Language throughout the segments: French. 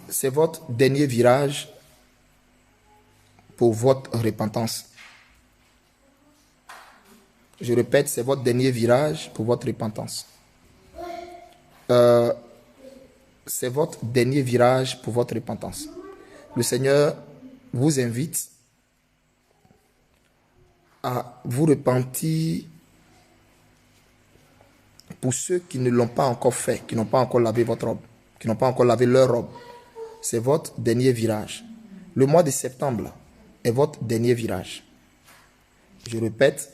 c'est votre dernier virage pour votre repentance. Je répète, c'est votre dernier virage pour votre repentance. C'est votre dernier virage pour votre repentance. Le Seigneur vous invite à vous repentir pour ceux qui ne l'ont pas encore fait, qui n'ont pas encore lavé votre robe, qui n'ont pas encore lavé leur robe. C'est votre dernier virage. Le mois de septembre est votre dernier virage. Je répète,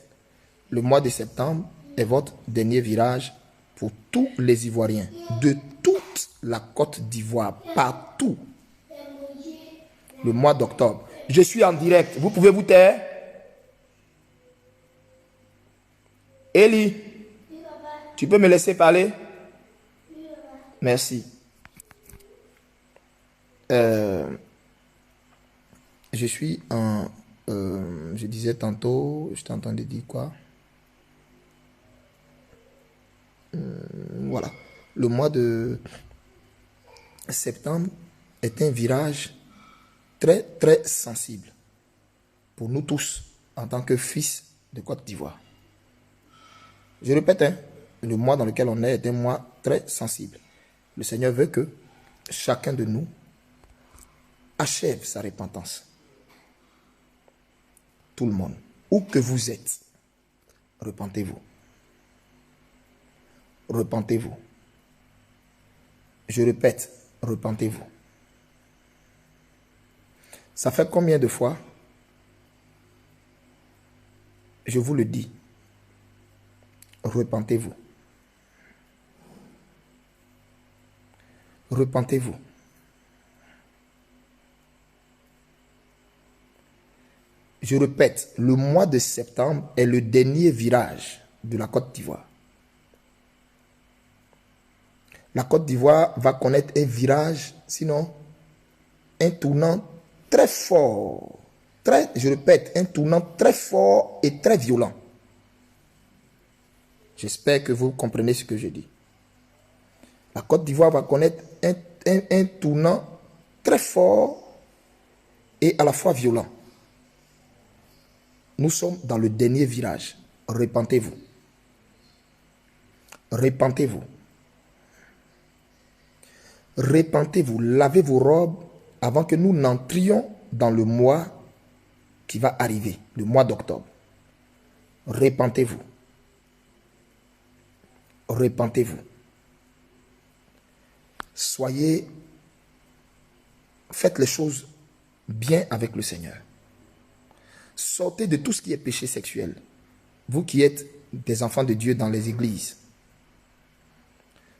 le mois de septembre est votre dernier virage pour tous les Ivoiriens, de toute la Côte d'Ivoire, partout. Le mois d'octobre. Je suis en direct. Vous pouvez vous taire? Eli, tu peux me laisser parler? Merci. Je suis en... je disais tantôt, je t'entends de dire quoi? Voilà. Le mois de septembre est un virage très, très sensible pour nous tous en tant que fils de Côte d'Ivoire. Je répète, le mois dans lequel on est un mois très sensible. Le Seigneur veut que chacun de nous achève sa repentance. Tout le monde. Où que vous êtes, repentez-vous. Repentez-vous. Je répète, repentez-vous. Ça fait combien de fois? Je vous le dis. Repentez-vous. Repentez-vous. Je répète, le mois de septembre est le dernier virage de la Côte d'Ivoire. La Côte d'Ivoire va connaître un virage, sinon un tournant très fort. Je répète, un tournant très fort et très violent. J'espère que vous comprenez ce que je dis. La Côte d'Ivoire va connaître un tournant très fort et à la fois violent. Nous sommes dans le dernier virage. Repentez-vous. Repentez-vous. Repentez-vous. Lavez vos robes avant que nous n'entrions dans le mois qui va arriver, le mois d'octobre. Repentez-vous. Repentez-vous. Faites les choses bien avec le Seigneur. Sortez de tout ce qui est péché sexuel. Vous qui êtes des enfants de Dieu dans les églises.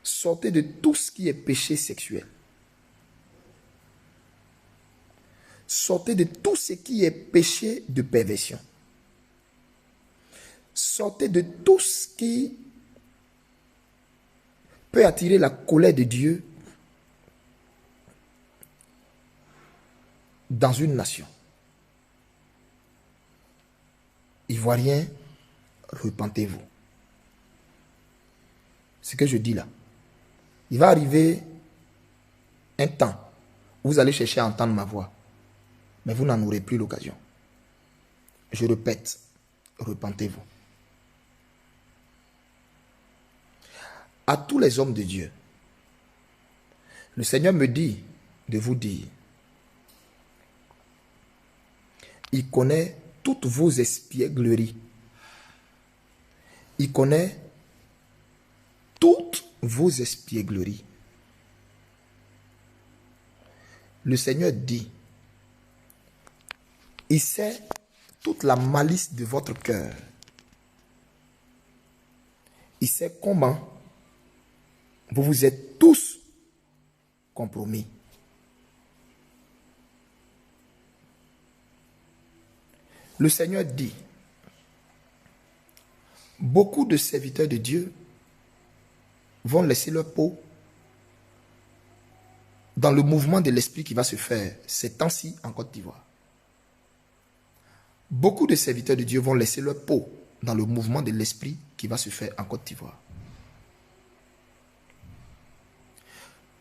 Sortez de tout ce qui est péché sexuel. Sortez de tout ce qui est péché de perversion. Sortez de tout ce qui peut attirer la colère de Dieu dans une nation. Ivoiriens, repentez-vous. Ce que je dis là. Il va arriver un temps où vous allez chercher à entendre ma voix, mais vous n'en aurez plus l'occasion. Je répète, repentez-vous. À tous les hommes de Dieu, le Seigneur me dit de vous dire, il connaît toutes vos espiègleries. Il connaît toutes vos espiègleries. Le Seigneur dit, il sait toute la malice de votre cœur. Il sait comment vous vous êtes tous compromis. Le Seigneur dit, beaucoup de serviteurs de Dieu vont laisser leur peau dans le mouvement de l'esprit qui va se faire ces temps-ci en Côte d'Ivoire. Beaucoup de serviteurs de Dieu vont laisser leur peau dans le mouvement de l'esprit qui va se faire en Côte d'Ivoire.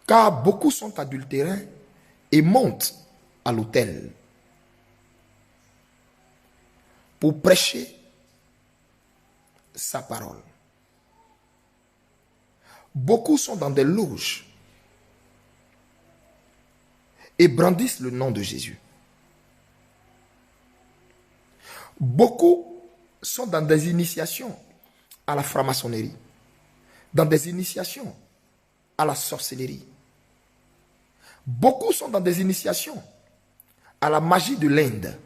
Car beaucoup sont adultérins et monte à l'autel pour prêcher sa parole. Beaucoup sont dans des loges et brandissent le nom de Jésus. Beaucoup sont dans des initiations à la franc-maçonnerie, dans des initiations à la sorcellerie. Beaucoup sont dans des initiations à la magie de l'Inde.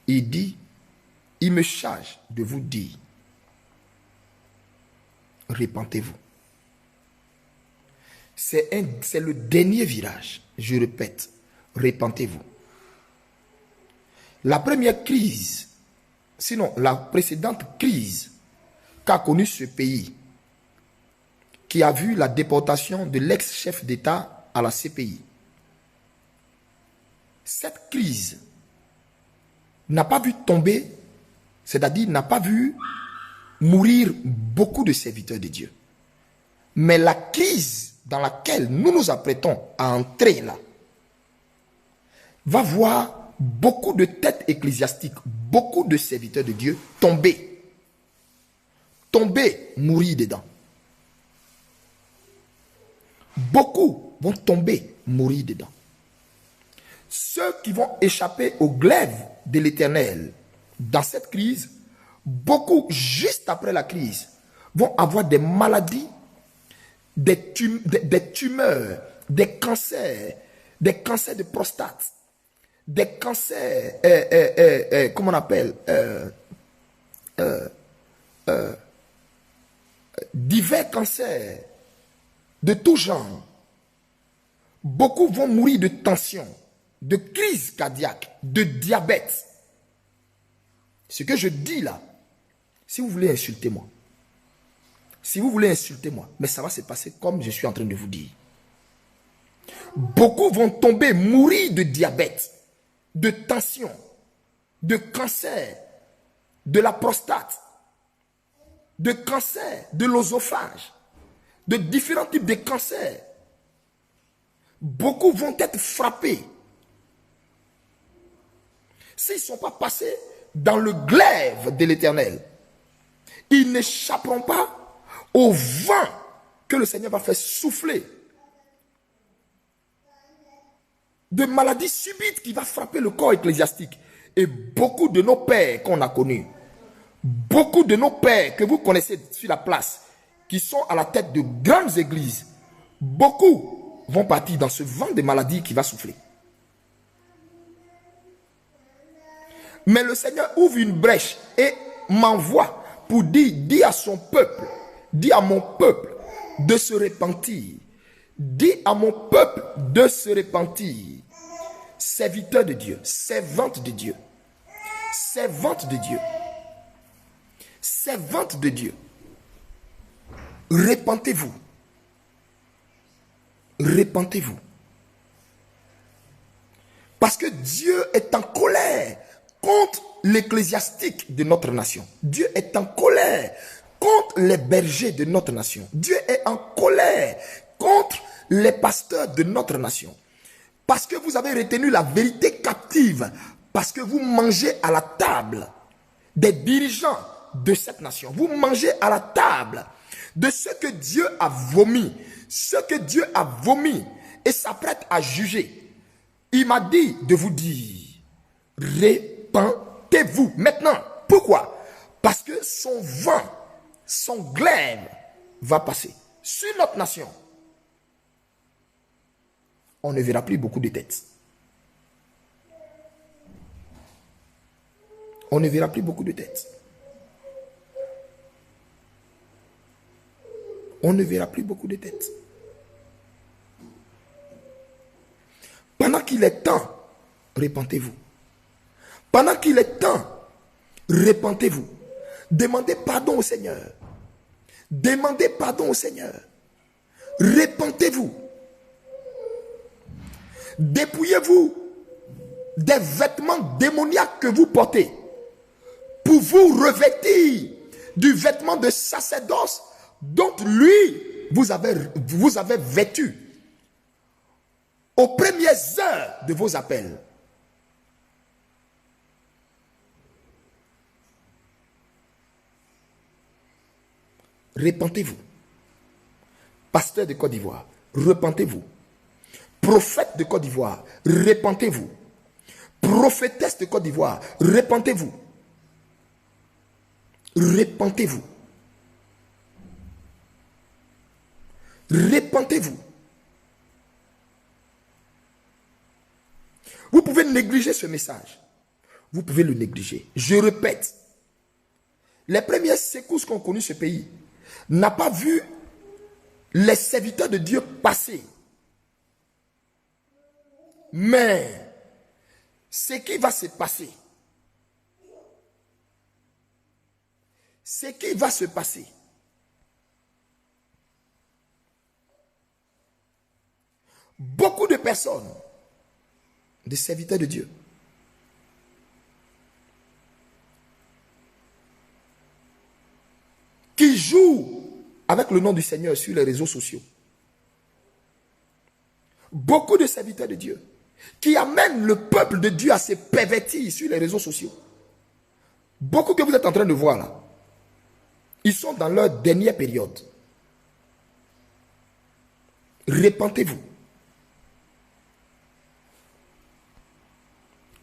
Il dit, il me charge de vous dire, répentez-vous. C'est le dernier virage. Je répète, répentez-vous. La première crise, sinon la précédente crise qu'a connue ce pays, qui a vu la déportation de l'ex-chef d'État à la CPI. Cette crise n'a pas vu tomber, c'est-à-dire n'a pas vu mourir beaucoup de serviteurs de Dieu. Mais la crise dans laquelle nous nous apprêtons à entrer là, va voir beaucoup de têtes ecclésiastiques, beaucoup de serviteurs de Dieu tomber, mourir dedans. Beaucoup vont tomber, mourir dedans. Ceux qui vont échapper au glaive de l'Éternel dans cette crise, beaucoup, juste après la crise, vont avoir des maladies, des tumeurs, des cancers de prostate, des cancers, comment on appelle, divers cancers de tout genre. Beaucoup vont mourir de tension, de crise cardiaque, de diabète. Ce que je dis là, si vous voulez insulter moi, mais ça va se passer comme je suis en train de vous dire. Beaucoup vont tomber, mourir de diabète, de tension, de cancer, de la prostate, de cancer, de l'œsophage, de différents types de cancers. Beaucoup vont être frappés. S'ils ne sont pas passés dans le glaive de l'Éternel, ils n'échapperont pas au vent que le Seigneur va faire souffler. De maladies subites qui va frapper le corps ecclésiastique. Et beaucoup de nos pères qu'on a connus, beaucoup de nos pères que vous connaissez sur la place, qui sont à la tête de grandes églises, beaucoup vont partir dans ce vent de maladies qui va souffler. Mais le Seigneur ouvre une brèche et m'envoie pour dire, dis à son peuple, dis à mon peuple de se repentir. Dis à mon peuple de se repentir. Serviteurs de Dieu, servantes de Dieu, servantes de Dieu, servantes de Dieu. Repentez-vous. Repentez-vous. Parce que Dieu est en colère contre l'ecclésiastique de notre nation. Dieu est en colère contre les bergers de notre nation. Dieu est en colère contre les pasteurs de notre nation. Parce que vous avez retenu la vérité captive. Parce que vous mangez à la table des dirigeants de cette nation. Vous mangez à la table de ce que Dieu a vomi. Ce que Dieu a vomi et s'apprête à juger. Il m'a dit de vous dire, repentez-vous maintenant. Pourquoi? Parce que son vent, son glaive va passer sur notre nation. On ne verra plus beaucoup de têtes. On ne verra plus beaucoup de têtes. On ne verra plus beaucoup de têtes. Pendant qu'il est temps, repentez-vous. Pendant qu'il est temps, repentez-vous. Demandez pardon au Seigneur. Demandez pardon au Seigneur. Repentez-vous. Dépouillez-vous des vêtements démoniaques que vous portez pour vous revêtir du vêtement de sacerdoce dont lui vous avez vêtu aux premières heures de vos appels. Repentez-vous. Pasteur de Côte d'Ivoire, repentez-vous. Prophète de Côte d'Ivoire, repentez-vous. Prophétesse de Côte d'Ivoire, repentez-vous. Repentez-vous. Repentez-vous. Vous pouvez négliger ce message. Vous pouvez le négliger. Je répète, les premières secousses qu'ont connu ce pays n'a pas vu les serviteurs de Dieu passer. Mais ce qui va se passer, beaucoup de personnes, des serviteurs de Dieu, qui jouent avec le nom du Seigneur sur les réseaux sociaux. Beaucoup de serviteurs de Dieu qui amènent le peuple de Dieu à se pervertir sur les réseaux sociaux. Beaucoup que vous êtes en train de voir là, ils sont dans leur dernière période. Repentez-vous.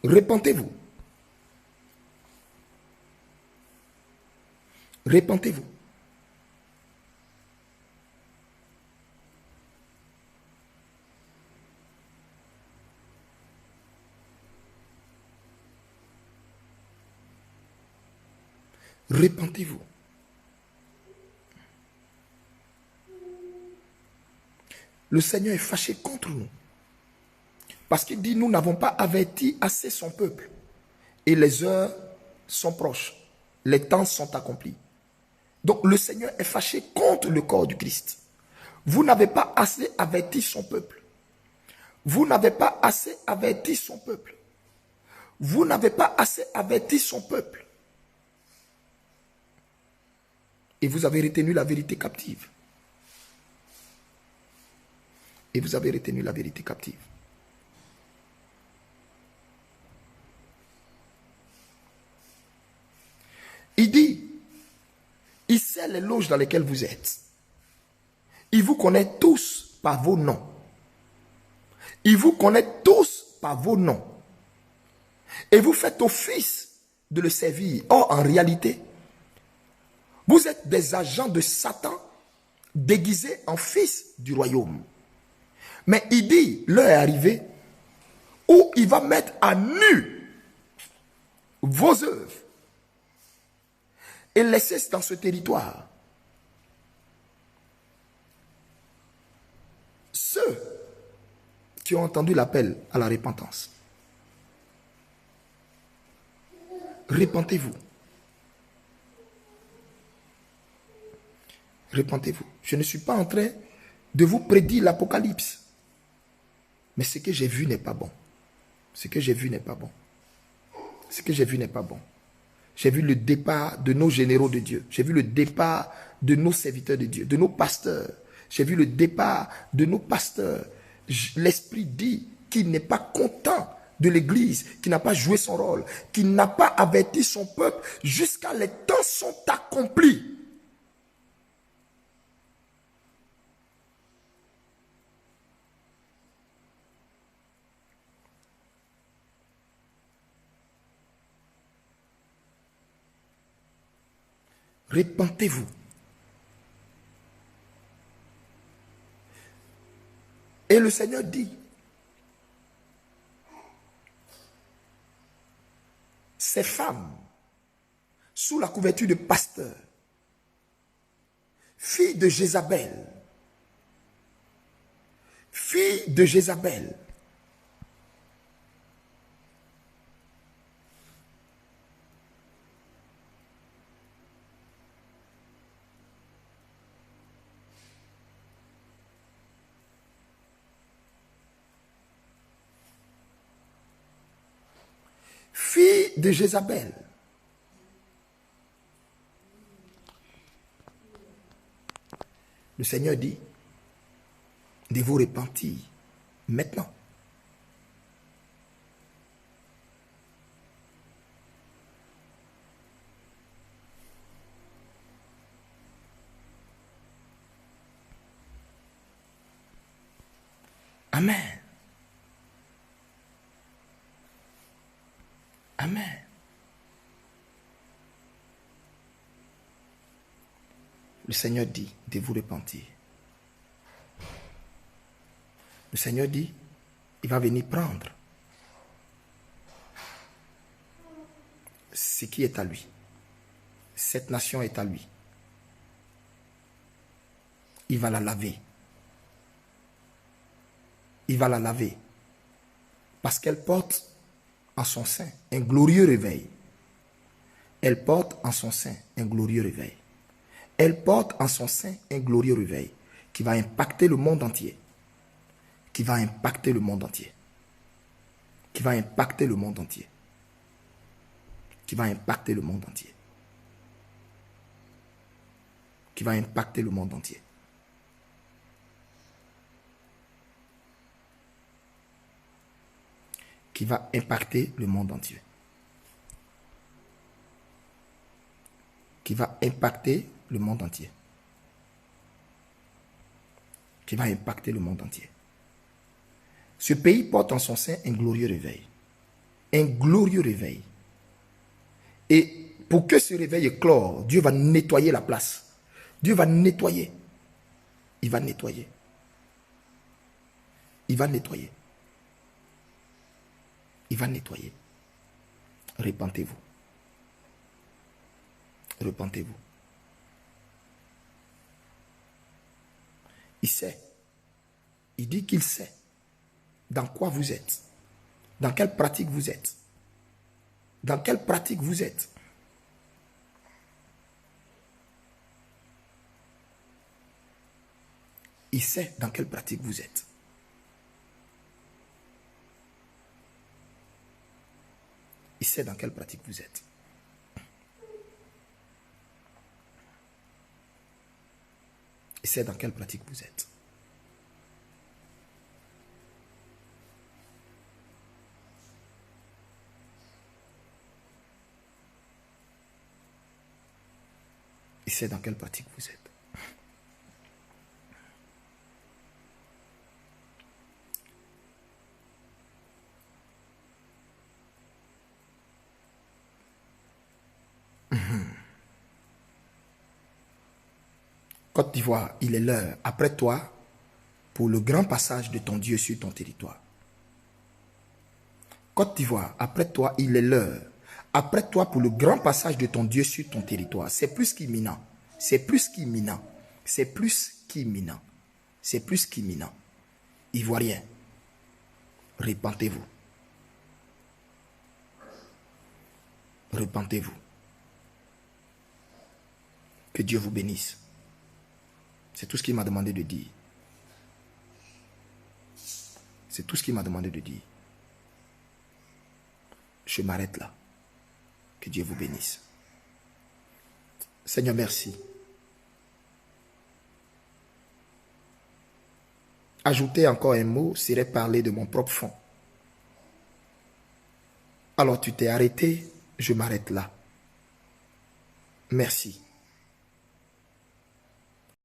Repentez-vous. Repentez-vous. Repentez-vous. Le Seigneur est fâché contre nous. Parce qu'il dit, nous n'avons pas averti assez son peuple. Et les heures sont proches. Les temps sont accomplis. Donc le Seigneur est fâché contre le corps du Christ. Vous n'avez pas assez averti son peuple. Vous n'avez pas assez averti son peuple. Vous n'avez pas assez averti son peuple. Et vous avez retenu la vérité captive. Et vous avez retenu la vérité captive. Il dit, il sait les loges dans lesquelles vous êtes. Il vous connaît tous par vos noms. Il vous connaît tous par vos noms. Et vous faites office de le servir. Or, en réalité, vous êtes des agents de Satan déguisés en fils du royaume. Mais il dit, l'heure est arrivée où il va mettre à nu vos œuvres et laisser dans ce territoire ceux qui ont entendu l'appel à la repentance. Repentez-vous. Repentez-vous. Je ne suis pas en train de vous prédire l'Apocalypse. Mais ce que j'ai vu n'est pas bon. Ce que j'ai vu n'est pas bon. Ce que j'ai vu n'est pas bon. J'ai vu le départ de nos généraux de Dieu. J'ai vu le départ de nos serviteurs de Dieu, de nos pasteurs. J'ai vu le départ de nos pasteurs. L'Esprit dit qu'il n'est pas content de l'Église, qui n'a pas joué son rôle, qui n'a pas averti son peuple jusqu'à les temps sont accomplis. Repentez-vous. Et le Seigneur dit, ces femmes, sous la couverture de pasteurs, filles de Jézabel, fille de Jézabel. Le Seigneur dit de vous repentir maintenant. Amen. Amen. Le Seigneur dit de vous repentir. Le Seigneur dit, il va venir prendre ce qui est à lui. Cette nation est à lui. Il va la laver. Il va la laver. Parce qu'elle porte en son sein un glorieux réveil. Elle porte en son sein un glorieux réveil. Elle porte en son sein un glorieux réveil qui va impacter le monde entier. Qui va impacter le monde entier. Qui va impacter le monde entier. Qui va impacter le monde entier. Qui va impacter le monde entier. Qui va impacter le monde entier. Qui va impacter le monde entier. Qui va impacter le monde entier. Ce pays porte en son sein un glorieux réveil. Un glorieux réveil. Et pour que ce réveil éclore, Dieu va nettoyer la place. Dieu va nettoyer. Il va nettoyer. Il va nettoyer. Il va nettoyer. Repentez-vous. Repentez-vous. Il sait. Il dit qu'il sait dans quoi vous êtes. Dans quelle pratique vous êtes. Dans quelle pratique vous êtes. Il sait dans quelle pratique vous êtes. Il sait dans quelle pratique vous êtes. Il sait dans quelle pratique vous êtes. Il sait dans quelle pratique vous êtes. Côte d'Ivoire, il est l'heure, après toi, pour le grand passage de ton Dieu sur ton territoire. Côte d'Ivoire, après toi, il est l'heure. Après toi, pour le grand passage de ton Dieu sur ton territoire. C'est plus qu'imminent. C'est plus qu'imminent. C'est plus qu'imminent. C'est plus qu'imminent. Ivoirien, repentez-vous. Repentez-vous. Que Dieu vous bénisse. C'est tout ce qu'il m'a demandé de dire. C'est tout ce qu'il m'a demandé de dire. Je m'arrête là. Que Dieu vous bénisse. Seigneur, merci. Ajouter encore un mot serait parler de mon propre fond. Alors tu t'es arrêté, je m'arrête là. Merci.